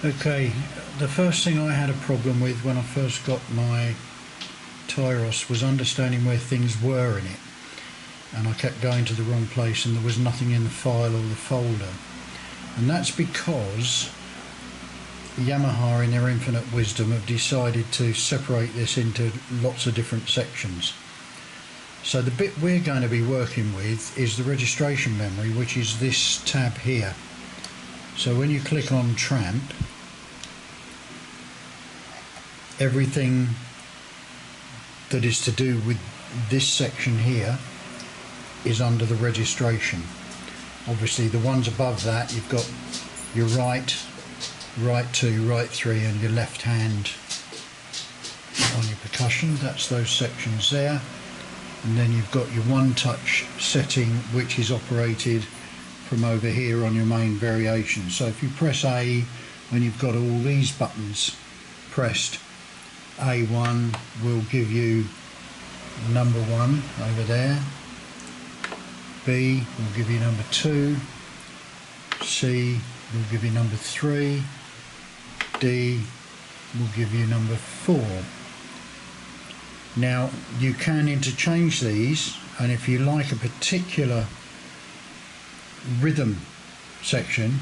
Okay, the first thing I had a problem with when I first got my Tyros was understanding where things were in it, and I kept going to the wrong place and there was nothing in the file or the folder, and that's because Yamaha in their infinite wisdom have decided to separate this into lots of different sections. So the bit we're going to be working with is the registration memory, which is this tab here. So when you click on Tramp, everything that is to do with this section here is under the registration. Obviously the ones above that, you've got your right 2, right 3 and your left hand on your percussion. That's those sections there. And then you've got your one touch setting, which is operated from over here on your main variation. So if you press A when you've got all these buttons pressed, A1 will give you number 1 over there, B will give you number 2, C will give you number 3, D will give you number 4. Now you can interchange these, and if you like a particular rhythm section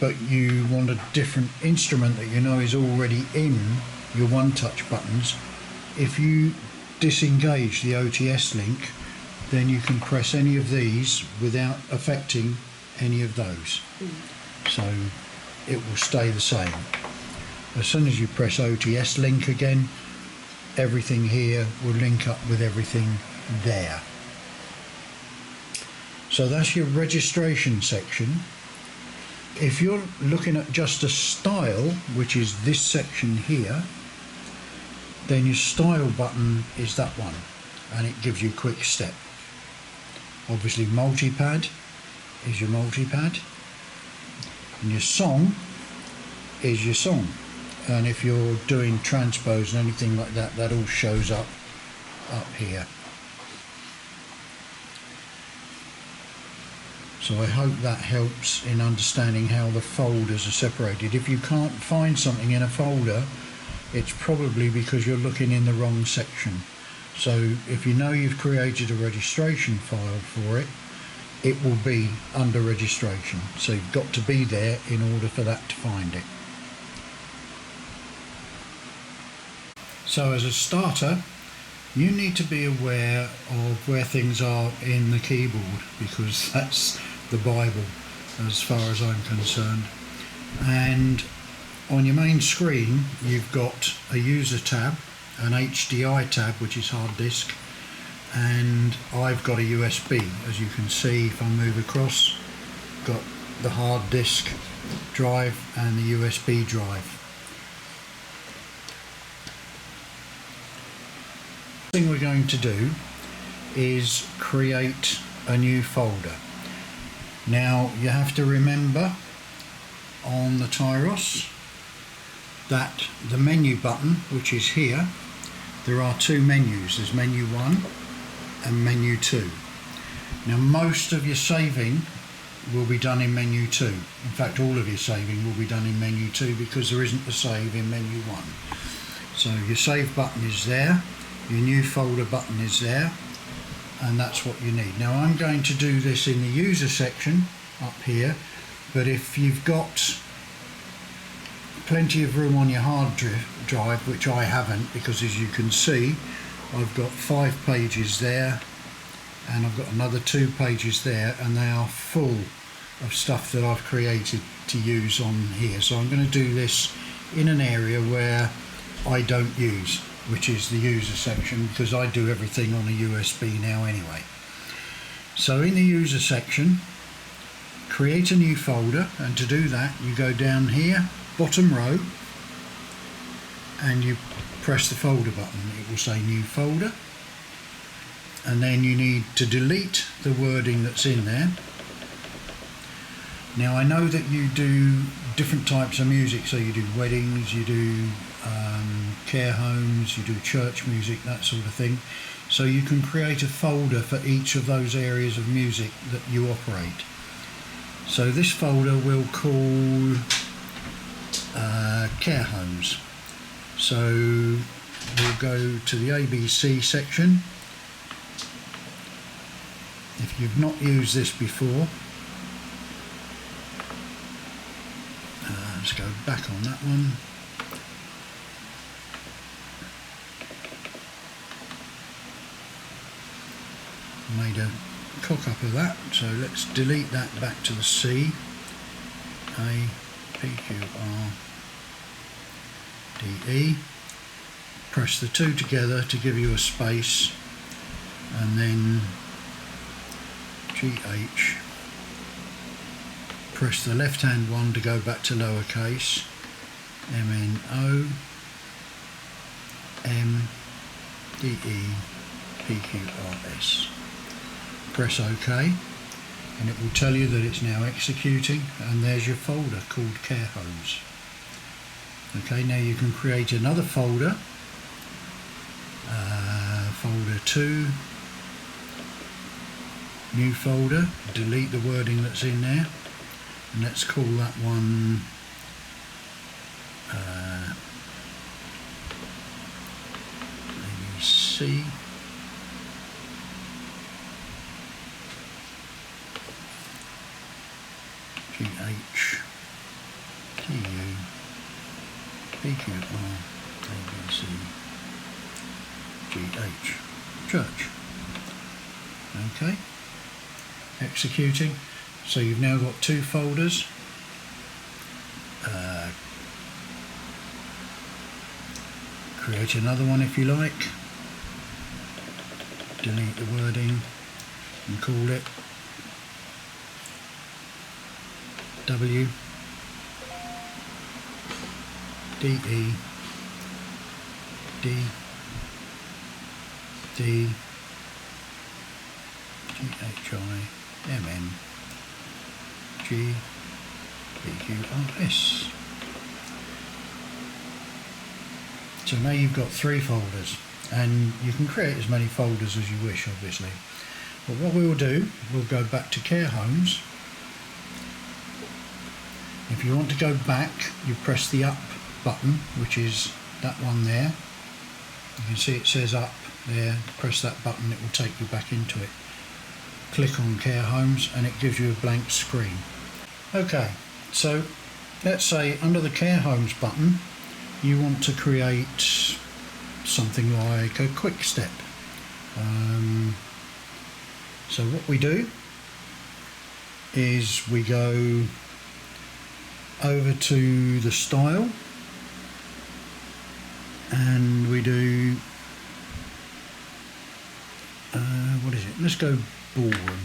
but you want a different instrument that you know is already in your one touch buttons, if you disengage the OTS link, then you can press any of these without affecting any of those. So it will stay the same. As soon as you press OTS link again, everything here will link up with everything there. So that's your registration section. If you're looking at just a style, which is this section here, then your style button is that one, and it gives you quick step. Obviously multipad is your multipad, and your song is your song. And if you're doing transpose and anything like that, that all shows up here. So I hope that helps in understanding how the folders are separated. If you can't find something in a folder, it's probably because you're looking in the wrong section. So if you know you've created a registration file for it, it will be under registration. So you've got to be there in order for that to find it. So as a starter, you need to be aware of where things are in the keyboard, because that's the Bible as far as I'm concerned. And on your main screen you've got a user tab, an HDI tab, which is hard disk, and I've got a USB. As you can see, if I move across, got the hard disk drive and the USB drive. The thing we're going to do is create a new folder. Now you have to remember on the Tyros that the menu button, which is here, there are two menus. There's menu 1 and menu 2. Now most of your saving will be done in menu 2. In fact, all of your saving will be done in menu 2 because there isn't a save in menu 1. So your save button is there, your new folder button is there, and that's what you need. Now I'm going to do this in the user section up here, but if you've got plenty of room on your hard drive, which I haven't, because as you can see I've got 5 pages there and I've got another 2 pages there, and they are full of stuff that I've created to use on here. So I'm going to do this in an area where I don't use, which is the user section, because I do everything on a USB now anyway. So in the user section, create a new folder, and to do that you go down here, bottom row, and you press the folder button. It will say new folder, and then you need to delete the wording that's in there. Now I know that you do different types of music, so you do weddings, you do care homes, you do church music, that sort of thing. So you can create a folder for each of those areas of music that you operate. So this folder we'll call care homes. So we'll go to the ABC section. If you've not used this before, let's go back on that one. Made a cock up of that, so let's delete that back to the C. A, P, Q, R, D, E. Press the two together to give you a space, and then G, H. Press the left hand one to go back to lowercase. M, N, O, M, D, E, P, Q, R, S. Press OK, and it will tell you that it's now executing, and there's your folder called Care Homes. Okay, now you can create another folder, folder 2, new folder, delete the wording that's in there, and let's call that one ABC. G, H, T, U, P, Q, R, A, B, C, G, H, church. Okay, executing. So you've now got two folders. Create another one if you like. Delete the wording and call it W, D, E, D, D, G, H, I, M, N, G, P, Q, R, S. So now you've got three folders, and you can create as many folders as you wish, obviously. But what we will do, we'll go back to Care Homes. If you want to go back, you press the up button, which is that one there. You can see it says up there. Press that button, it will take you back into it. Click on Care Homes and it gives you a blank screen. Okay, so let's say under the Care Homes button you want to create something like a quick step. So what we do is we go over to the style and we do what is it? Let's go ballroom.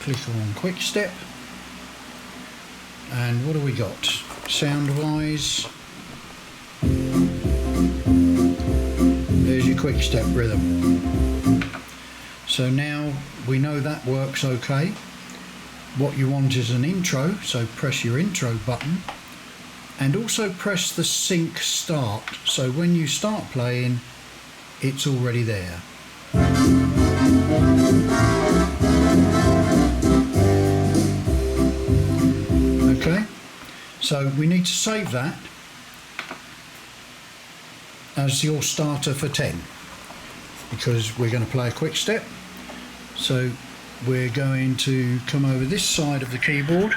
Click on quick step, and what do we got sound wise? There's your quick step rhythm. So now we know that works okay. What you want is an intro, so press your intro button and also press the sync start, so when you start playing it's already there. Okay, so we need to save that as your starter for 10 because we're going to play a quick step. So we're going to come over this side of the keyboard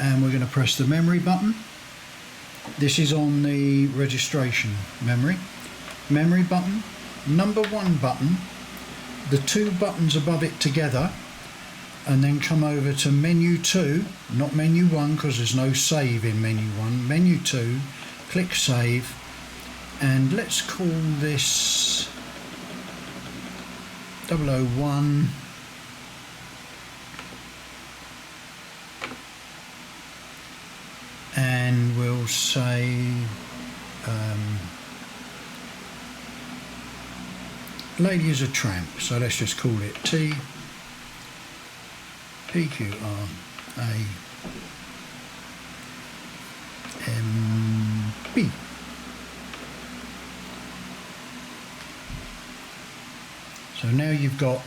and we're going to press the memory button. This is on the registration memory button, number 1 button, the 2 buttons above it together, and then come over to menu 2, not menu 1 because there's no save in menu 1, menu 2, click save, and let's call this 001 and we'll say Lady is a Tramp, so let's just call it T P Q R A M B. So now you've got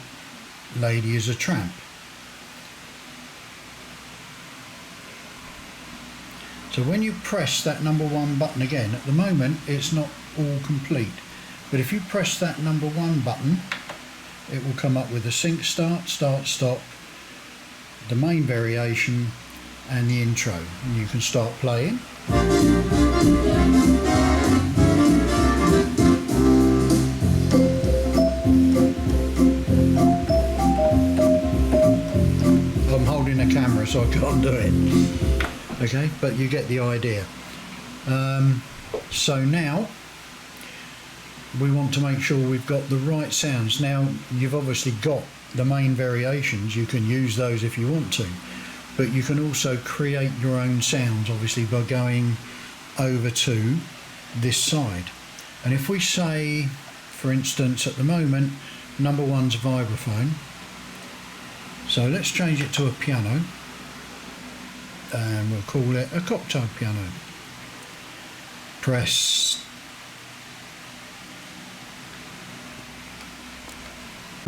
Lady is a Tramp. So when you press that number 1 button again, at the moment it's not all complete, but if you press that number 1 button, it will come up with a sync start, start, stop, the main variation and the intro, and you can start playing. I'm holding a camera so I can't do it. Okay, but you get the idea. So now we want to make sure we've got the right sounds. Now you've obviously got the main variations, you can use those if you want to, but you can also create your own sounds obviously by going over to this side. And if we say, for instance, at the moment number 1's a vibraphone, so let's change it to a piano and we'll call it a cocktail piano. Press.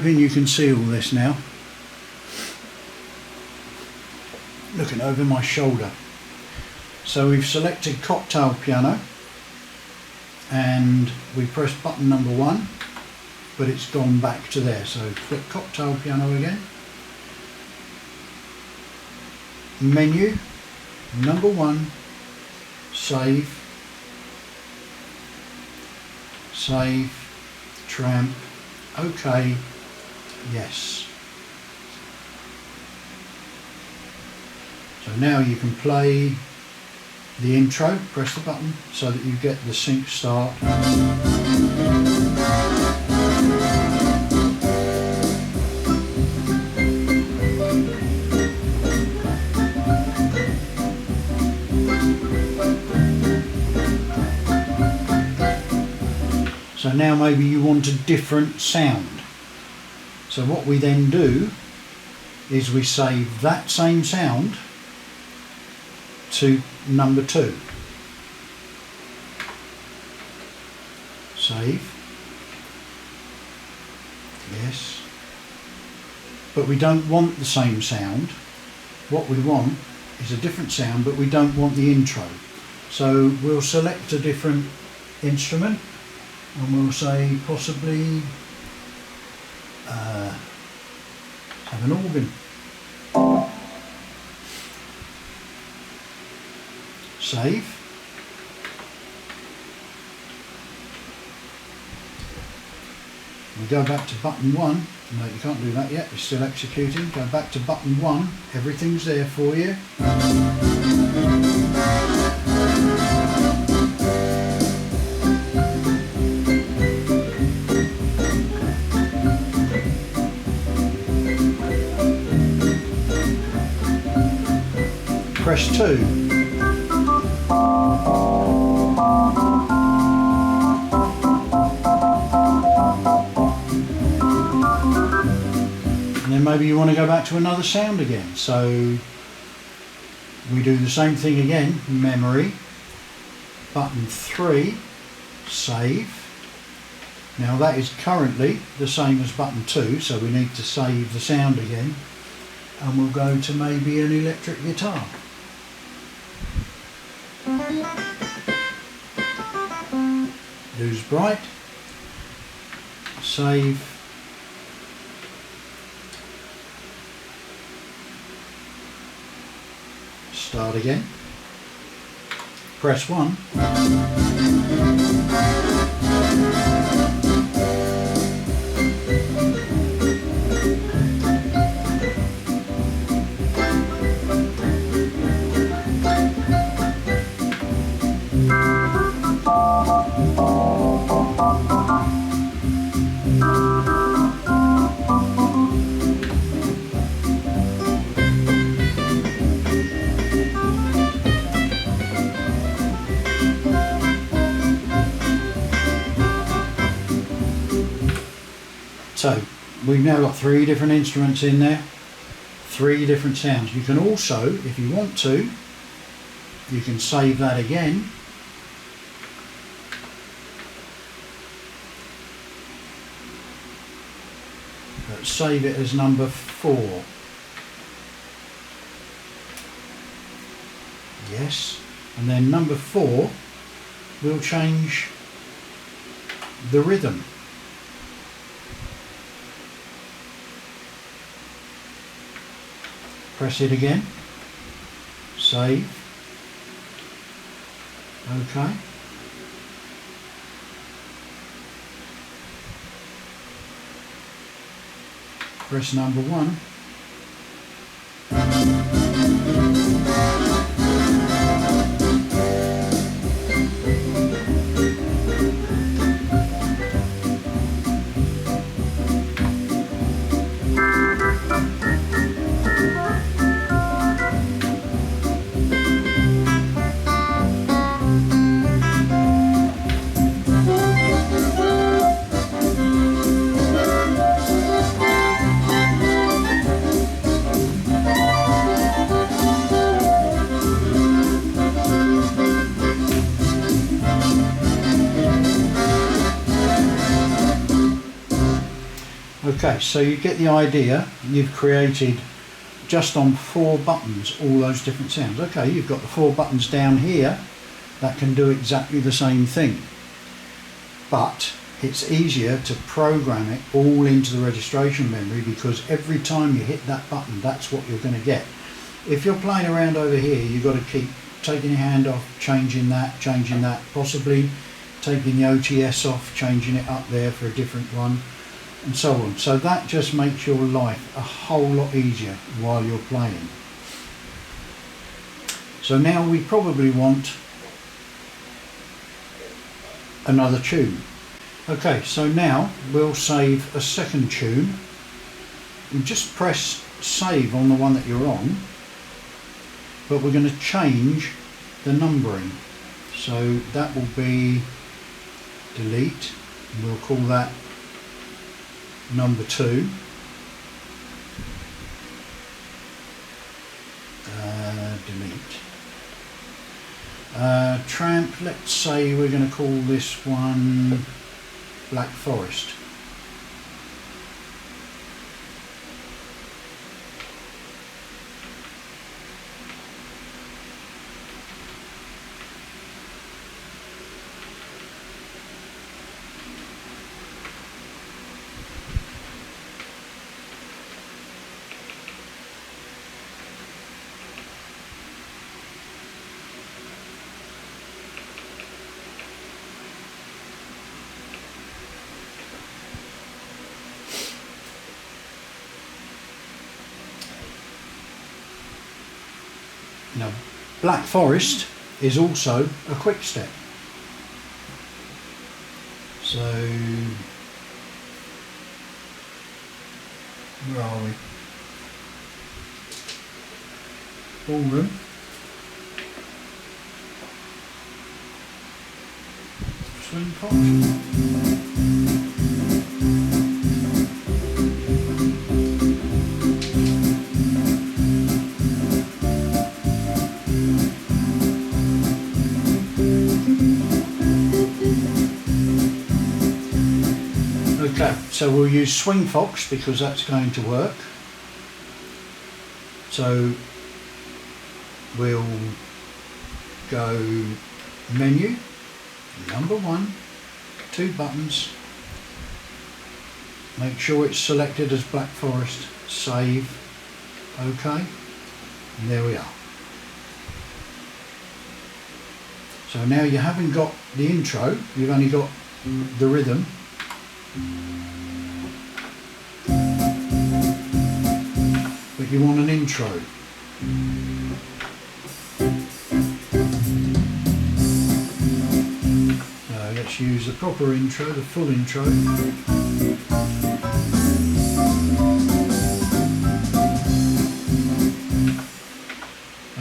You can see all this now, looking over my shoulder. So we've selected cocktail piano and we press button number 1, but it's gone back to there. So click cocktail piano again, menu, number 1, save, tramp, OK, yes. So now you can play the intro, press the button so that you get the sync start. So now maybe you want a different sound. So what we then do is we save that same sound to number 2. Save. Yes. But we don't want the same sound. What we want is a different sound, but we don't want the intro. So we'll select a different instrument and we'll say possibly have an organ. Save. We go back to button 1. No, you can't do that yet, it's still executing. Go back to button 1, everything's there for you. Press 2. And then maybe you want to go back to another sound again. So we do the same thing again, memory, button 3, save. Now that is currently the same as button 2, so we need to save the sound again. And we'll go to maybe an electric guitar. Who's bright? Save. Start again. Press 1. So we've now got 3 different instruments in there, 3 different sounds. You can also, if you want to, you can save that again. But save it as number 4. Yes. And then number 4 will change the rhythm. Press it again, save, OK. Press number 1. Okay, so you get the idea. You've created just on 4 buttons all those different sounds. Okay, you've got the 4 buttons down here that can do exactly the same thing, but it's easier to program it all into the registration memory, because every time you hit that button, that's what you're going to get. If you're playing around over here, you've got to keep taking your hand off, changing that, possibly taking the OTS off, changing it up there for a different one, and so on. So that just makes your life a whole lot easier while you're playing. So now we probably want another tune. Okay, so now we'll save a second tune. You just press save on the one that you're on, but we're going to change the numbering. So that will be delete, and we'll call that number 2. Delete. Tramp, let's say we're going to call this one Black Forest. Now, Black Forest is also a quick step. So, where are we? Ballroom. Swing fox. Okay, so we'll use Swing Fox because that's going to work. So we'll go menu, number 1, 2 buttons, make sure it's selected as Black Forest, save, OK, and there we are. So now you haven't got the intro, you've only got the rhythm. But you want an intro. So let's use the proper intro, the full intro.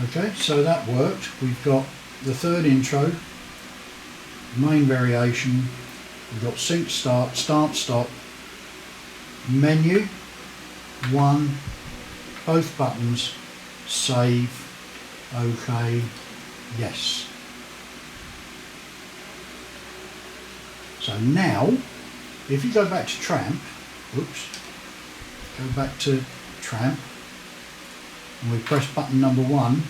Okay, so that worked. We've got the third intro, main variation. We've got sync start, start stop, menu, 1, both buttons, save, OK, yes. So now, if you go back to Tramp, oops, go back to Tramp, and we press button number 1,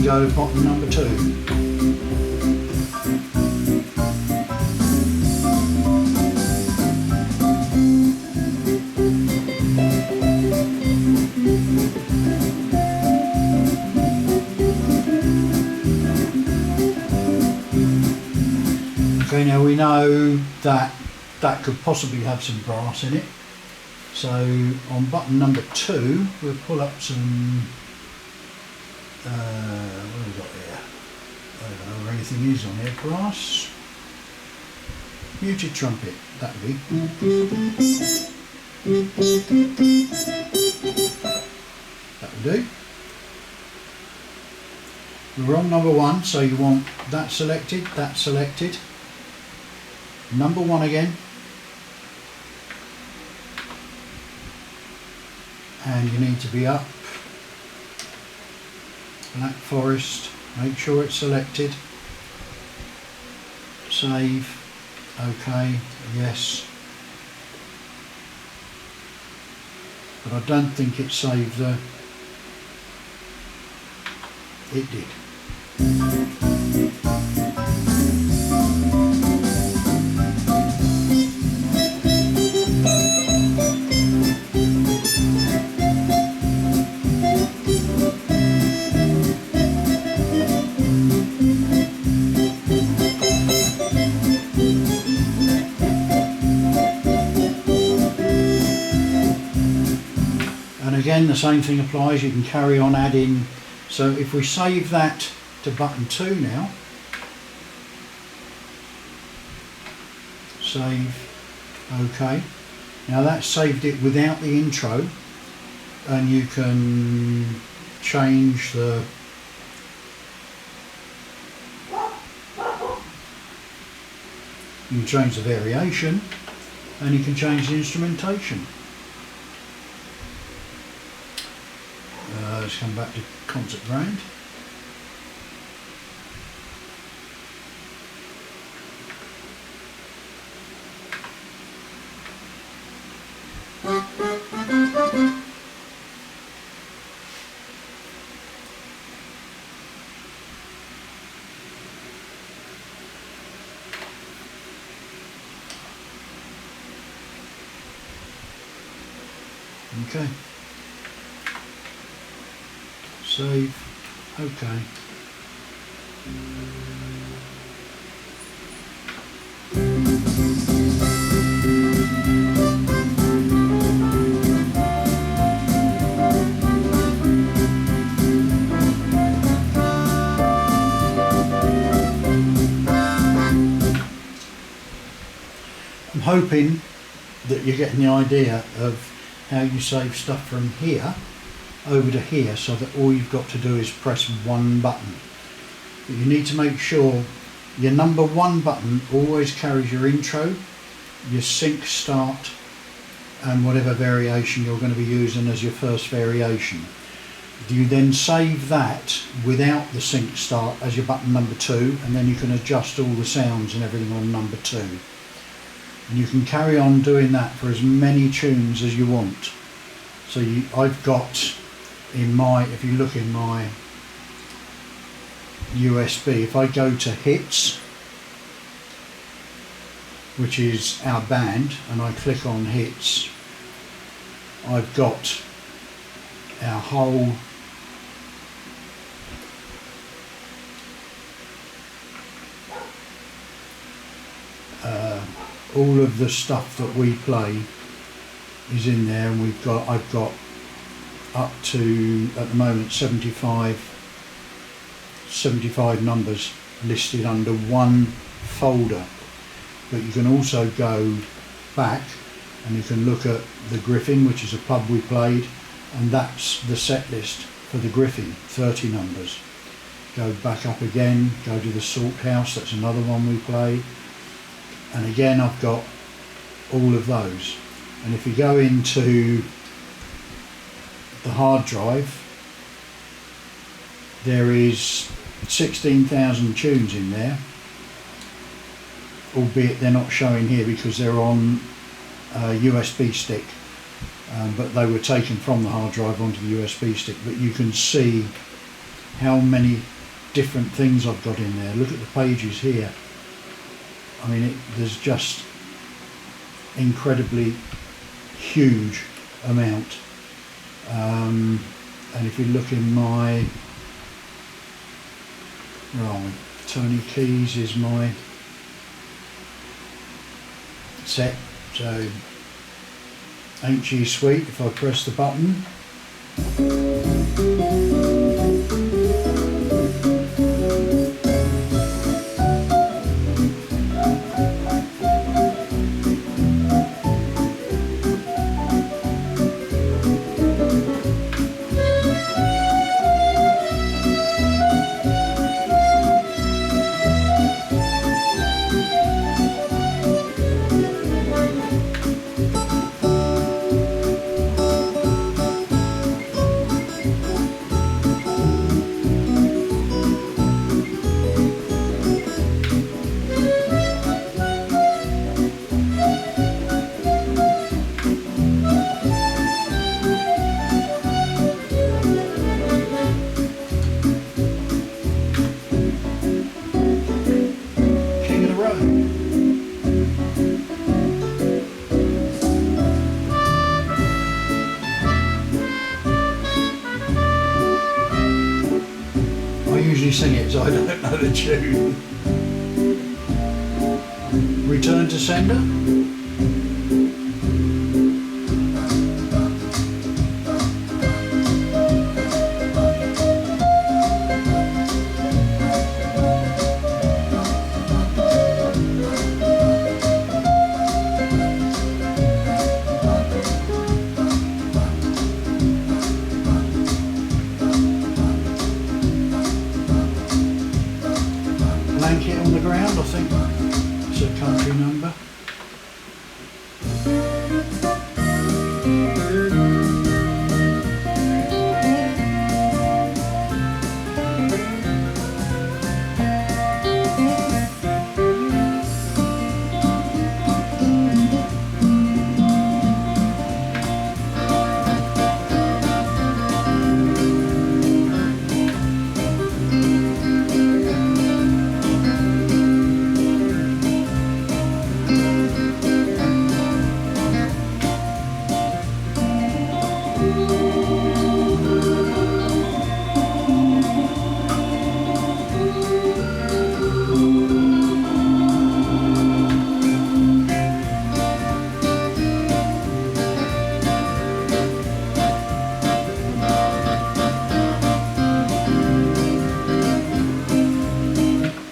go to button number 2. Okay, now we know that that could possibly have some brass in it. So on button number 2, we'll pull up some, what have we got here? I don't know where anything is on here. Brass. Muted trumpet, that would be. That would do. We're on number 1, so you want that selected, that selected. Number 1 again. And you need to be up. Black Forest, make sure it's selected. Save. Okay, yes. But I don't think it saved the... It did. And again, the same thing applies. You can carry on adding. So if we save that to button 2 now, save, OK. Now that's saved it without the intro, and you can change the variation, and you can change the instrumentation. Let's come back to concert grand. Okay. Save. Okay. I'm hoping that you're getting the idea of how you save stuff from here over to here, so that all you've got to do is press one button. But you need to make sure your number 1 button always carries your intro, your sync start, and whatever variation you're going to be using as your first variation. You then save that without the sync start as your button number 2, and then you can adjust all the sounds and everything on number 2. And you can carry on doing that for as many tunes as you want. So I've got in my, if you look in my USB, if I go to hits, which is our band, and I click on hits, I've got our whole all of the stuff that we play is in there, and I've got up to, at the moment, 75 numbers listed under one folder. But you can also go back and you can look at the Griffin, which is a pub we played, and that's the set list for the Griffin, 30 numbers. Go back up again, go to the Salt House, that's another one we played, and again I've got all of those. And if you go into the hard drive, there is 16,000 tunes in there, albeit they're not showing here because they're on a USB stick, but they were taken from the hard drive onto the USB stick. But you can see how many different things I've got in there. Look at the pages here. I mean, there's just incredibly huge amount. And if you look in my, right, Tony Keys is my set, so ain't she sweet if I press the button. Sing it, so I don't know the tune. Return to sender. Blanket on the ground, I think it's a country number.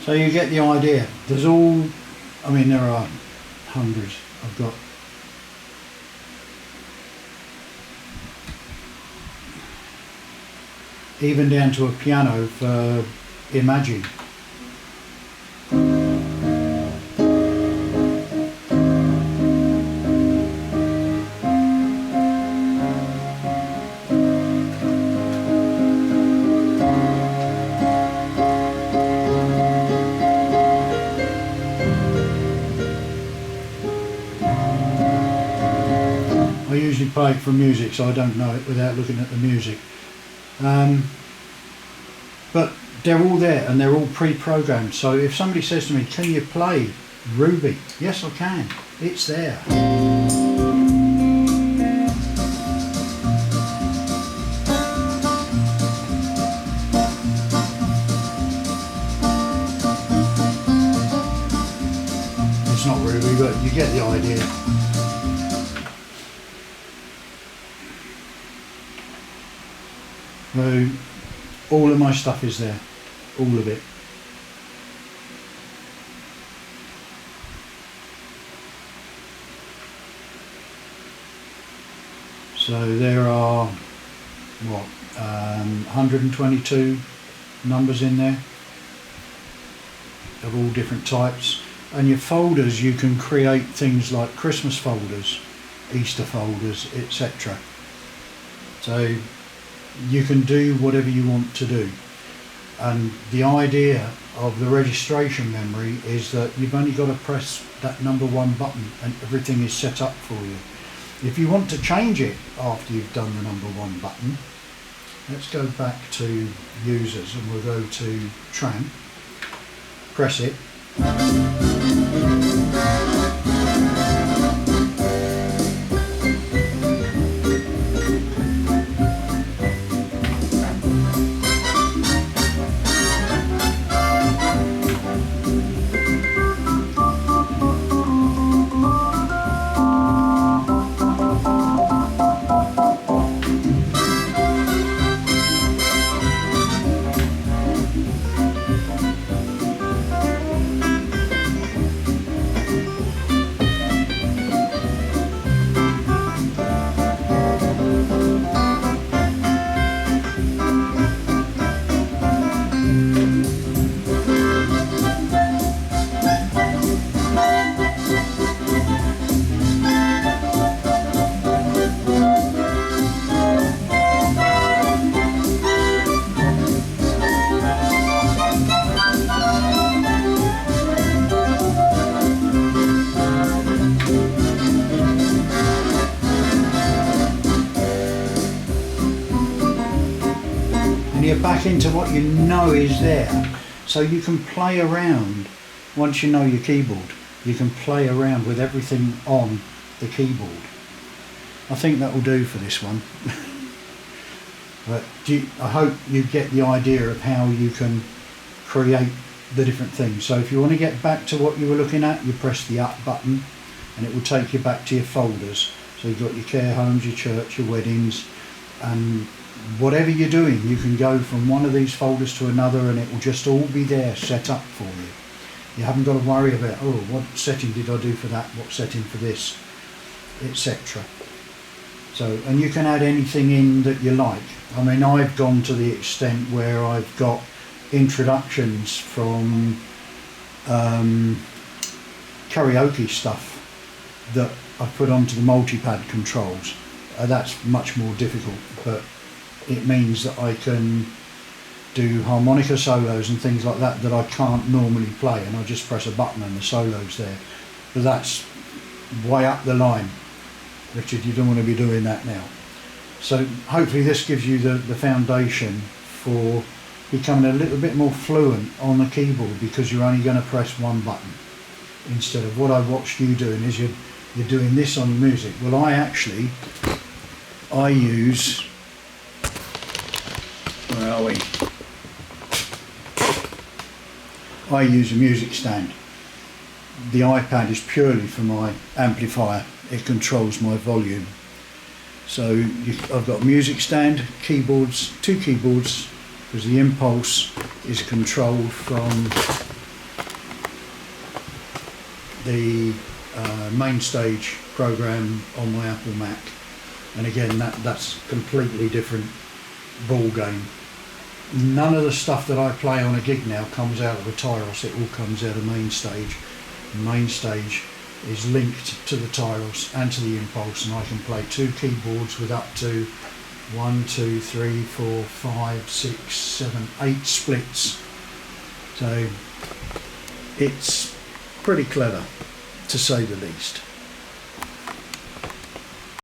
So you get the idea. There's all, I mean, there are hundreds. I've got even down to a piano for Imagine. I usually play it from music, so I don't know it without looking at the music. But they're all there and they're all pre-programmed. So if somebody says to me, can you play Ruby? Yes, I can. It's there. It's not Ruby, but you get the idea. So all of my stuff is there, all of it. So there are, what, 122 numbers in there of all different types. And your folders, you can create things like Christmas folders, Easter folders, etc. So you can do whatever you want to do. And the idea of the registration memory is that you've only got to press that number one button and everything is set up for you. If you want to change it after you've done the number one button, let's go back to users and we'll go to tram, press it. You're back into what you know is there, so you can play around. Once you know your keyboard, you can play around with everything on the keyboard. I think that will do for this one. But I hope you get the idea of how you can create the different things. So if you want to get back to what you were looking at, you press the up button and it will take you back to your folders. So you've got your care homes, your church, your weddings, and whatever you're doing, you can go from one of these folders to another and it will just all be there set up for you. You haven't got to worry about, oh, what setting did I do for that, what setting for this, etc. So, and you can add anything in that you like. I mean, I've gone to the extent where I've got introductions from karaoke stuff that I've put onto the multi-pad controls. That's much more difficult, but it means that I can do harmonica solos and things like that I can't normally play, and I just press a button and the solo's there. But that's way up the line, Richard. You don't want to be doing that now. So hopefully this gives you the foundation for becoming a little bit more fluent on the keyboard, because you're only going to press one button instead of what I watched you doing is you're doing this on music. Well, I use, where are we? I use a music stand. The iPad is purely for my amplifier. It controls my volume. So I've got a music stand, keyboards, two keyboards, because the impulse is controlled from the main stage program on my Apple Mac. And again, that's completely different ball game. None of the stuff that I play on a gig now comes out of a Tyros, it all comes out of main stage. The main stage is linked to the Tyros and to the impulse, and I can play two keyboards with up to 1, 2, 3, 4, 5, 6, 7, 8 splits. So it's pretty clever, to say the least.